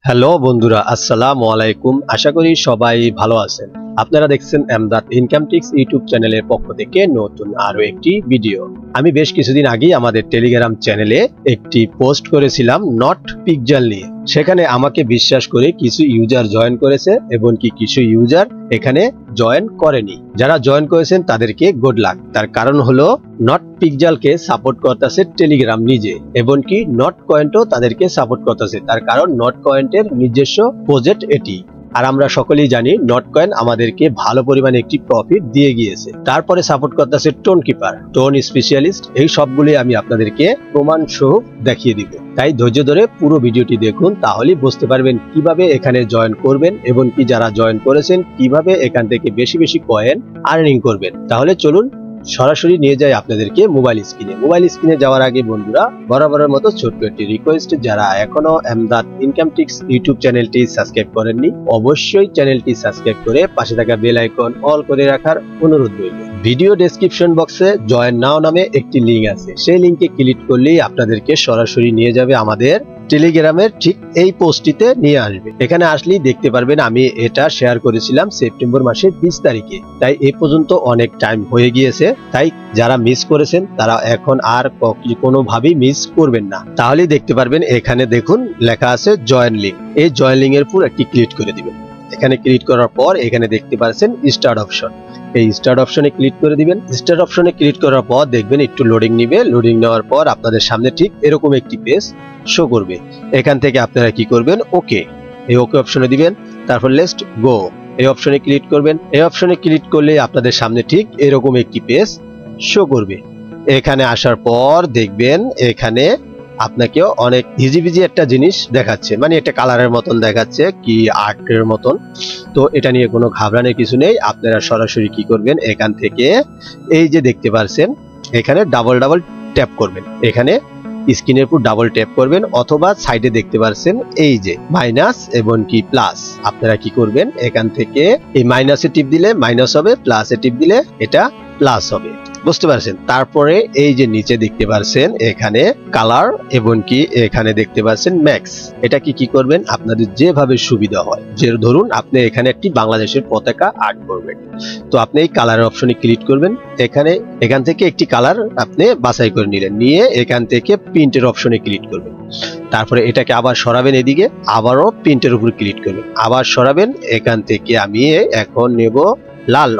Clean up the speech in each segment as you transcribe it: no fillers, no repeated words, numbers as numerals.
Hello বন্ধুরা, আসসালামু আলাইকুম। আশা করি সবাই ভালো আছেন। আপনারা দেখছেন এমদাদ ইনকাম টিপস ইউটিউব চ্যানেলের পক্ষ থেকে নতুন আরো একটি ভিডিও। আমি বেশ কিছুদিন আগেই আমাদের টেলিগ্রাম চ্যানেলে একটি পোস্ট করেছিলাম নট পিকজাল নিয়ে। সেখানে আমাকে বিশ্বাস করে কিছু ইউজার জয়েন করেছে এবং কিছু ইউজার এখানে জয়েন করেনি। যারা জয়েন করেছেন তাদেরকে গুড লাক। তার কারণ হলো নট পিকজালকে সাপোর্ট করতেছে টেলিগ্রাম নিজে, এবং নট কয়েন্টও তাদেরকে সাপোর্ট করতেছে। তার কারণ নট কয়েন্টের নিজস্ব প্রজেক্ট এটি। আর আমরা সকলেই জানি নট কয়েন আমাদেরকে ভালো পরিমাণে একটি প্রফিট দিয়ে গিয়েছে। তারপরে সাপোর্ট করতেছে টোন কিপার, টোন স্পেশালিস্ট। এই সবগুলি আমি আপনাদেরকে প্রমাণ সহ দেখিয়ে দিব। তাই ধৈর্য ধরে পুরো ভিডিওটি দেখুন, তাহলেই বুঝতে পারবেন কিভাবে এখানে জয়েন করবেন এবং যারা জয়েন করেছেন কিভাবে এখান থেকে বেশি বেশি কয়েন আর্নিং করবেন। তাহলে চলুন সরাসরি নিয়ে যাই আপনাদেরকে মোবাইল স্ক্রিনে যাওয়ার আগে বন্ধুরা, বরাবরের মতো ছোট্ট একটি রিকোয়েস্ট, যারা এখনো এমদাদ ইনকাম টিপস ইউটিউব চ্যানেলটি সাবস্ক্রাইব করেননি অবশ্যই চ্যানেলটি সাবস্ক্রাইব করে পাশে থাকা বেল আইকন অল করে রাখার অনুরোধ রইল। ভিডিও ডেসক্রিপশন বক্সে জয়েন নাও নামে একটি লিংক আছে, সেই লিংকে ক্লিক করলেই আপনাদেরকে সরাসরি নিয়ে যাবে আমাদের টেলিগ্রামের ঠিক এই পোস্টটিতে নিয়ে আসবে। এখানে আসলেই দেখতে পারবেন আমি এটা শেয়ার করেছিলাম সেপ্টেম্বর মাসের 20 তারিখে। তাই এ পর্যন্ত অনেক টাইম হয়ে গিয়েছে, তাই যারা মিস করেছেন তারা এখন আর কোনোভাবেই মিস করবেন না। তাহলেই দেখতে পারবেন এখানে দেখুন লেখা আছে জয়েন লিংক। এই জয়েন লিংক এর উপর একটি ক্লিক করে দিবেন। এখানে ক্লিক করার পর এখানে দেখতে পাচ্ছেন স্টার্ট অপশন, এই স্টার্ট অপশনে ক্লিক করে দিবেন। স্টার্ট অপশনে ক্লিক করার পর দেখবেন একটু লোডিং নিবে। লোডিং নেওয়ার পর আপনাদের সামনে ঠিক এরকম একটি পেজ শো করবে। এখান থেকে আপনারা কি করবেন, ওকে, এই ওকে অপশনে দিবেন। তারপর লেটস গো এই অপশনে ক্লিক করবেন। এই অপশনে ক্লিক করলে আপনাদের সামনে ঠিক এরকম একটি পেজ শো করবে। এখানে আসার পর দেখবেন এখানে আপনাকেও অনেক ইজি একটা জিনিস দেখাচ্ছে, মানে এটা কালারের মতন দেখাচ্ছে, কি আর্টের মতন। তো এটা নিয়ে কোনো ঘাবড়ানোর কিছু নেই। আপনারা সরাসরি কি করবেন, এখান থেকে এই যে দেখতে পাচ্ছেন এখানে ডাবল ট্যাপ করবেন। এখানে স্ক্রিনের উপর ডাবল ট্যাপ করবেন, অথবা সাইডে দেখতে পাচ্ছেন এই যে মাইনাস এবং প্লাস। আপনারা কি করবেন, এখান থেকে এই মাইনাসে টিপ দিলে মাইনাস হবে, প্লাসে টিপ দিলে এটা প্লাস হবে, বুঝতে পারছেন। তারপরে এই যে নিচে দেখতে পাচ্ছেন এখানে কালার এবং এখানে দেখতে পাচ্ছেন ম্যাক্স। এটা কি করবেন, আপনাদের যেভাবে সুবিধা হয়। যে ধরুন আপনি এখানে একটি বাংলাদেশের পতাকা আর্ট করবেন, তো আপনি এই কালারের অপশনে ক্লিক করবেন। এখান থেকে একটি কালার আপনি বাছাই করে নিলেন, নিয়ে এখান থেকে প্রিন্টের অপশনে ক্লিক করবেন। তারপরে এটাকে আবার সরাবেন, এদিকে আবারও প্রিন্টের উপর ক্লিক করবেন, আবার সরাবেন। এখান থেকে আমি এখন নেব লাল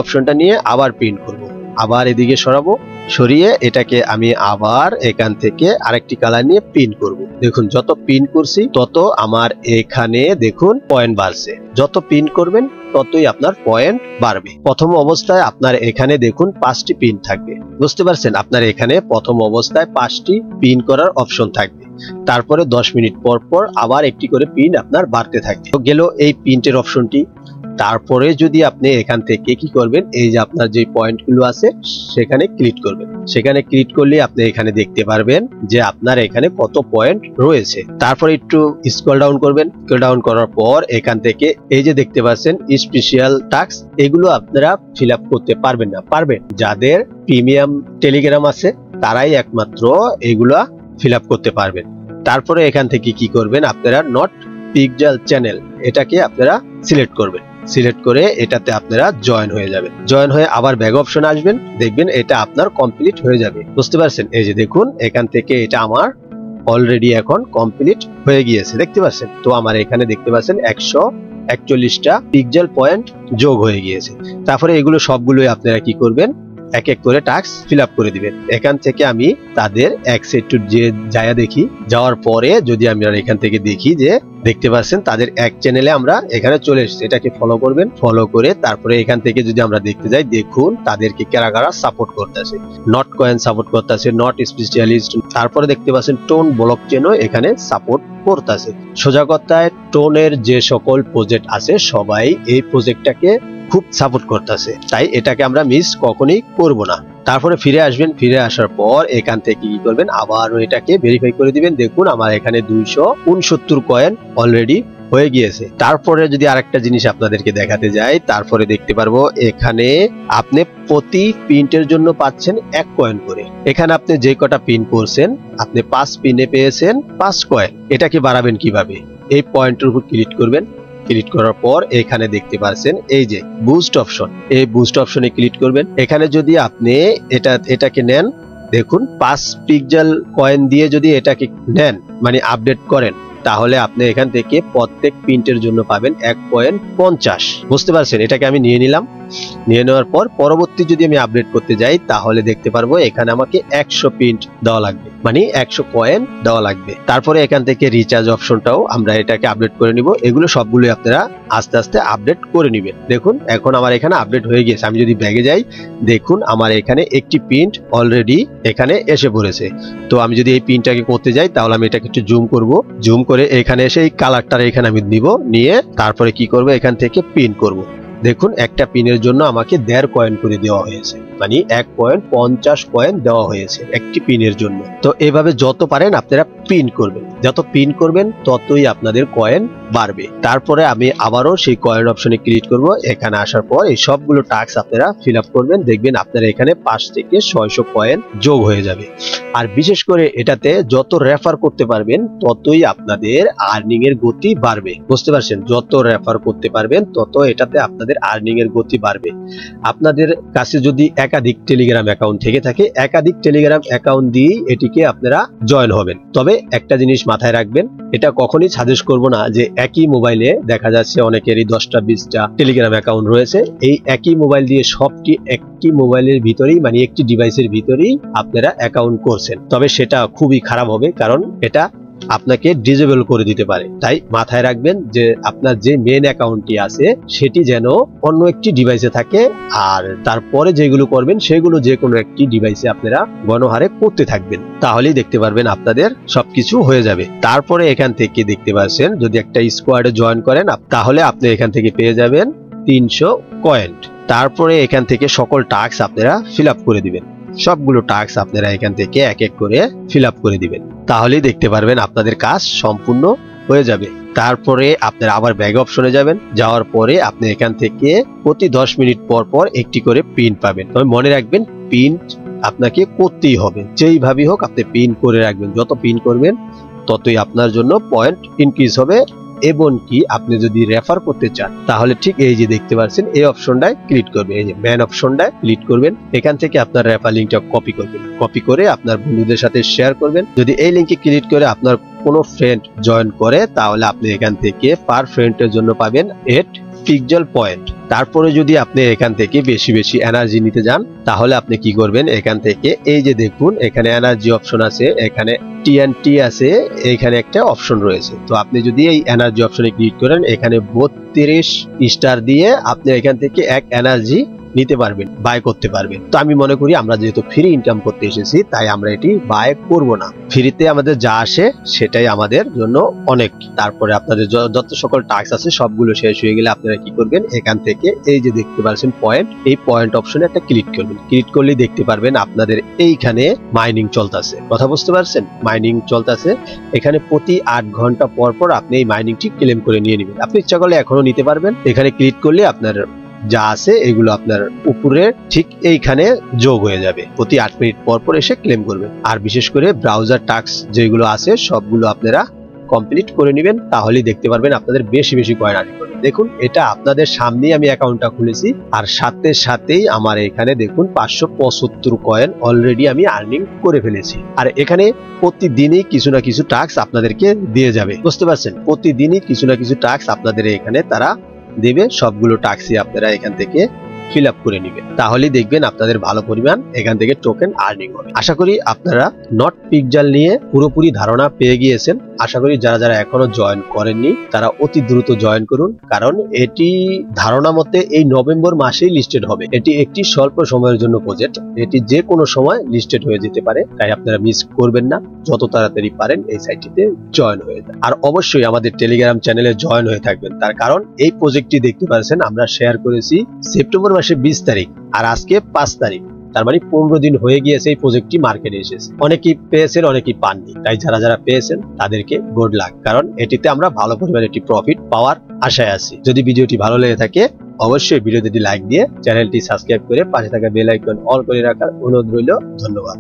অপশনটা নিয়ে আবার প্রিন্ট করব। আবার এদিকে সরাবো, সরিয়ে এটাকে আমি আবার এখান থেকে আরেকটি কালার নিয়ে প্রিন্ট করব। দেখুন যত প্রিন্ট করছি তত আমার এখানে দেখুন পয়েন্ট বাড়ছে। যত প্রিন্ট করবেন ততই আপনার পয়েন্ট বাড়বে। প্রথম অবস্থায় আপনার এখানে দেখুন 5টি প্রিন্ট থাকবে, বুঝতে পারছেন। আপনার এখানে প্রথম অবস্থায় 5টি প্রিন্ট করার অপশন থাকবে। তারপরে 10 মিনিট পর পর আবার একটি করে প্রিন্ট আপনার বাড়তে থাকবে। তো গেল এই প্রিন্টের অপশনটি। তারপরে যদি আপনি এখান থেকে কি করবেন, এই যে আপনার যে পয়েন্টগুলো আছে সেখানে ক্লিক করবেন। সেখানে ক্লিক করলে আপনি এখানে দেখতে পারবেন যে আপনার এখানে কত পয়েন্ট রয়েছে। তারপরে একটু স্ক্রল ডাউন করবেন। স্ক্রল ডাউন করার পর এখান থেকে এই যে দেখতে পাচ্ছেন স্পেশাল টাস্ক, এগুলো আপনারা ফিল আপ করতে পারবেন না। পারবেন যাদের প্রিমিয়াম টেলিগ্রাম আছে তারাই একমাত্র এগুলা ফিল আপ করতে পারবেন। তারপরে এখান থেকে কি করবেন, আপনারা নট পিকজাল চ্যানেল এটাকে আপনারা সিলেক্ট করবেন। সিলেক্ট করে এটাতে আপনারা জয়েন হয়ে যাবেন। জয়েন হয়ে আবার ব্যাক অপশন আসবেন, দেখবেন এটা আপনার কমপ্লিট হয়ে যাবে, বুঝতে পারছেন। এই যে দেখুন এখান থেকে এটা আমার অলরেডি এখন কমপ্লিট হয়ে গিয়েছে, দেখতে পাচ্ছেন। তো আমার এখানে দেখতে পাচ্ছেন 141টা পিকজাল পয়েন্ট যোগ হয়ে গিয়েছে। তারপরে এগুলো সবগুলোই আপনারা কি করবেন, এক এক করে টাস্ক ফিল আপ করে দিবেন। এখান থেকে আমি তাদের এক সেট যে যায়া দেখি, যাওয়ার পরে যদি আমরা এখান থেকে দেখি যে দেখতে পাচ্ছেন তাদের এক চ্যানেলে আমরা এখানে চলে এসেছি, এটাকে ফলো করবেন। ফলো করে তারপরে এখান থেকে যদি আমরা দেখতে যাই, দেখুন তাদেরকে কারা সাপোর্ট করতেছে। নট কয়েন সাপোর্ট করতেছে, নট স্পেশালিস্ট। তারপরে দেখতে পাচ্ছেন টোন ব্লক চেনও এখানে সাপোর্ট করতেছে। সোজা কথায় টোনের যে সকল প্রজেক্ট আছে সবাই এই প্রজেক্টটাকে খুব সাপোর্ট করতেছে, তাই এটাকে আমরা মিস কখনোই করব না। তারপরে ফিরে আসবেন। ফিরে আসার পর এখান থেকে কি করবেন, আবারও এটাকে ভেরিফাই করে দিবেন। দেখুন আমার এখানে 269 কয়েন অলরেডি হয়ে গিয়েছে। তারপরে যদি আরেকটা জিনিস আপনাদেরকে দেখাতে যাই, তারপরে দেখতে পারবো এখানে আপনি প্রতি প্রিন্টের জন্য পাচ্ছেন 1 কয়েন করে। এখানে আপনি যে কটা প্রিন্ট করছেন আপনি 5 প্রিন্টে পেয়েছেন 5 কয়েন। এটাকে বাড়াবেন কিভাবে? এই পয়েন্টের উপর ক্লিক করবেন। ক্লিক করার পর এখানে দেখতে পাচ্ছেন এই যে বুস্ট অপশন, এই বুস্ট অপশনে ক্লিক করবেন। এখানে যদি আপনি এটাকে নেন, দেখুন 5 পিক্সেল কয়েন দিয়ে যদি এটাকে নেন মানে আপডেট করেন, তাহলে আপনি এখান থেকে প্রত্যেক প্রিন্টের জন্য পাবেন 1.50। বুঝতে পারছেন? এটাকে আমি নিয়ে নিলাম। নিয়ে নেওয়ার পর পরবর্তী যদি আমি আপডেট করতে যাই তাহলে দেখতে পারবো এখানে আমাকে 100 প্রিন্ট দেওয়া লাগবে, মানে 100 কয়েন দেওয়া লাগবে। তারপরে এখান থেকে রিচার্জ অপশনটাও আমরা এটাকে আপডেট করে নিব। এগুলো সবগুলো আপনারা আস্তে আস্তে আপডেট করে নেবেন। দেখুন এখন আমার এখানে আপডেট হয়ে গিয়েছে। আমি যদি ব্যাগে যাই, দেখুন আমার এখানে একটি প্রিন্ট অলরেডি এখানে এসে পড়েছে। তো আমি যদি এই প্রিন্টটাকে করতে যাই তাহলে আমি এটাকে একটু জুম করব। জুম করে এখানে এসে এই কালারটা এখানে আমি নিব, নিয়ে তারপরে কি করব, এখান থেকে প্রিন্ট করব। দেখুন একটা পিনের জন্য আমাকে 1.5 কয়েন করে দেওয়া হয়েছে, মানে 1.50 কয়েন দেওয়া হয়েছে একটি পিনের জন্য। তো এভাবে যত পারেন আপনারা পিন করবেন, যত পিন করবেন ততই আপনাদের কয়েন বাড়বে। তারপরে আমি আবারও সেই কয়েন অপশনে ক্লিক করব। এখানে আসার পর এই সবগুলো টাস্ক আপনারা ফিল আপ করবেন। দেখবেন আপনারা এখানে 5 থেকে 600 কয়েন যোগ হয়ে যাবে। আর বিশেষ করে এটাতে যত রেফার করতে পারবেন ততই আপনাদের আর্নিং এর গতি বাড়বে। বুঝতে পারছেন? যত রেফার করতে পারবেন তত এটাতে আপনাদের আর্নিং এর গতি বাড়বে। আপনাদের কাছে যদি একাধিক টেলিগ্রাম অ্যাকাউন্ট থেকে থাকে, একাধিক টেলিগ্রাম অ্যাকাউন্ট দিয়েই এটিকে আপনারা জয়েন হবেন। তবে একটা জিনিস মাথায় রাখবেন, এটা কখনই সাজেস্ট করব না যে একই মোবাইলে দেখা যাচ্ছে অনেকেরই 10টা 20টা টেলিগ্রাম অ্যাকাউন্ট রয়েছে, এই একই মোবাইল দিয়ে সবটি একটি মোবাইলের ভিতরেই মানে একটি ডিভাইসের ভিতরেই আপনারা অ্যাকাউন্ট করছেন, তবে সেটা খুবই খারাপ হবে, কারণ এটা আপনাকে ডিসেবল করে দিতে পারে। তাই মাথায় রাখবেন যে আপনার যে মেন অ্যাকাউন্টটি আছে সেটি যেন অন্য একটি ডিভাইসে থাকে, আর তারপরে যেগুলো করবেন সেগুলো যে কোনো একটি ডিভাইসে আপনারা গণহারে করতে থাকবেন, তাহলেই দেখতে পারবেন আপনাদের সবকিছু হয়ে যাবে। তারপরে এখান থেকে দেখতে পাচ্ছেন যদি একটা স্কোয়াডে জয়েন করেন তাহলে আপনি এখান থেকে পেয়ে যাবেন 300 কয়েন। তারপরে এখান থেকে সকল টাস্ক আপনারা ফিল আপ করে দিবেন। সবগুলো টাস্ক আপনারা এখান থেকে এক এক করে ফিল আপ করে দিবেন, তাহলেই দেখতে পারবেন আপনাদের কাজ সম্পূর্ণ হয়ে যাবে। তারপরে আপনারা আবার ব্যাগ অপশনে যাবেন। যাওয়ার পরে আপনি এখান থেকে প্রতি 10 মিনিট পর পর একটি করে পিন পাবেন। তবে মনে রাখবেন পিন আপনাকে করতেই হবে, যেইভাবেই হোক আপনি পিন করে রাখবেন। যত পিন করবেন ততই আপনার জন্য পয়েন্ট ইনক্রিজ হবে। এবং কি আপনি যদি রেফার করতে চান তাহলে ঠিক এই যে দেখতে পাচ্ছেন এই অপশনটায় ক্লিক করবেন, এই যে ম্যান অপশনটায় ক্লিক করবেন। এখান থেকে আপনার রেফার লিংকটা কপি করবেন, কপি করে আপনার বন্ধুদের সাথে শেয়ার করবেন। যদি এই লিংকে ক্লিক করে আপনার কোনো ফ্রেন্ড জয়েন করে তাহলে আপনি এখান থেকে পার ফ্রেন্ডের জন্য পাবেন 8 পিক্সেল পয়েন্ট। তারপরে যদি আপনি এখান থেকে বেশি বেশি এনার্জি নিতে যান তাহলে আপনি কি করবেন, এখান থেকে এই যে দেখুন এখানে এনার্জি অপশন আছে, এখানে টিএনটি আছে, এখানে একটা অপশন রয়েছে। তো আপনি যদি এই এনার্জি অপশনে ক্লিক করেন এখানে 32 স্টার দিয়ে আপনি এখান থেকে 1 এনার্জি নিতে পারবেন, বাই করতে পারবেন। তো আমি মনে করি আমরা যেহেতু ফ্রি ইনকাম করতে এসেছি তাই আমরা এটি বাই করব না। ফ্রিতে আমাদের যা আসে সেটাই আমাদের জন্য অনেক। তারপরে আপনাদের যত সকল টাস্ক আছে সবগুলো শেষ হয়ে গেলে আপনারা কি করবেন, এখান থেকে এই যে দেখতে পাচ্ছেন পয়েন্ট, এই পয়েন্ট অপশনে একটা ক্লিক করবেন। ক্লিক করলেই দেখতে পারবেন আপনাদের এইখানে মাইনিং চলতেছে। কথা বুঝতে পারছেন? মাইনিং চলতেছে। এখানে প্রতি 8 ঘন্টা পর পর আপনি এই মাইনিংটি ক্লেম করে নিয়ে নেবেন। আপনি ইচ্ছা করলে এখনো নিতে পারবেন। এখানে ক্লিক করলে আপনার যা আছে এগুলো আপনার উপরে ঠিক এইখানে যোগ হয়ে যাবে। প্রতি 8 মিনিট পর পর এসে ক্লেম করবেন। আর বিশেষ করে ব্রাউজার টাস্ক যেগুলো আছে সবগুলো আপনারা কমপ্লিট করে নেবেন, তাহলেই দেখতে পারবেন আপনাদের বেশি বেশি কয়েন আর্নিং করবে। দেখুন এটা আপনাদের সামনেই আমি অ্যাকাউন্টটা খুলেছি, আর সাথে সাথেই আমার এখানে দেখুন 575 কয়েন অলরেডি আমি আর্নিং করে ফেলেছি। আর এখানে প্রতিদিনই কিছু না কিছু টাস্ক আপনাদেরকে দিয়ে যাবে। বুঝতে পারছেন? প্রতিদিনই কিছু না কিছু টাস্ক আপনাদের এখানে তারা দেবে। সবগুলো টাস্কই আপনারা এখান থেকে ফিল আপ করে নেবেন, তাহলেই দেখবেন আপনাদের ভালো পরিমাণ এখান থেকে টোকেন আর্নিং হবে। আশা করি আপনারা নট পিক্সেল নিয়ে পুরোপুরি ধারণা পেয়ে গিয়েছেন। আশা করি যারা যারা এখনো জয়েন করেননি তারা অতি দ্রুত জয়েন করুন, কারণ এটি ধারণা মতে এই নভেম্বর মাসেই লিস্টেড হবে। এটি একটি স্বল্প সময়ের জন্য প্রজেক্ট, এটি যে কোনো সময় লিস্টেড হয়ে যেতে পারে, তাই আপনারা মিস করবেন না। যত তাড়াতাড়ি পারেন এই সাইটটিতে জয়েন হয়ে যান। আর অবশ্যই আমাদের টেলিগ্রাম চ্যানেলে জয়েন হয়ে থাকবেন, তার কারণ এই প্রজেক্টটি দেখতে পাচ্ছেন আমরা শেয়ার করেছি সেপ্টেম্বর মাসের 20 তারিখ, আর আজকে 5 তারিখ। তার মানে 15 দিন হয়ে গিয়েছে এই প্রজেক্টটি মার্কেটে এসেছে। অনেকেই পেয়েছেন, অনেকেই পাননি। তাই যারা যারা পেয়েছেন তাদেরকে গুড লাক, কারণ এটিতে আমরা ভালো পরিমাণে একটি প্রফিট পাওয়ার আশায় আছি। যদি ভিডিওটি ভালো লেগে থাকে অবশ্যই ভিডিওটি লাইক দিয়ে চ্যানেলটি সাবস্ক্রাইব করে পাশে থাকা বেল আইকন অল করে রাখার অনুরোধ রইল। ধন্যবাদ।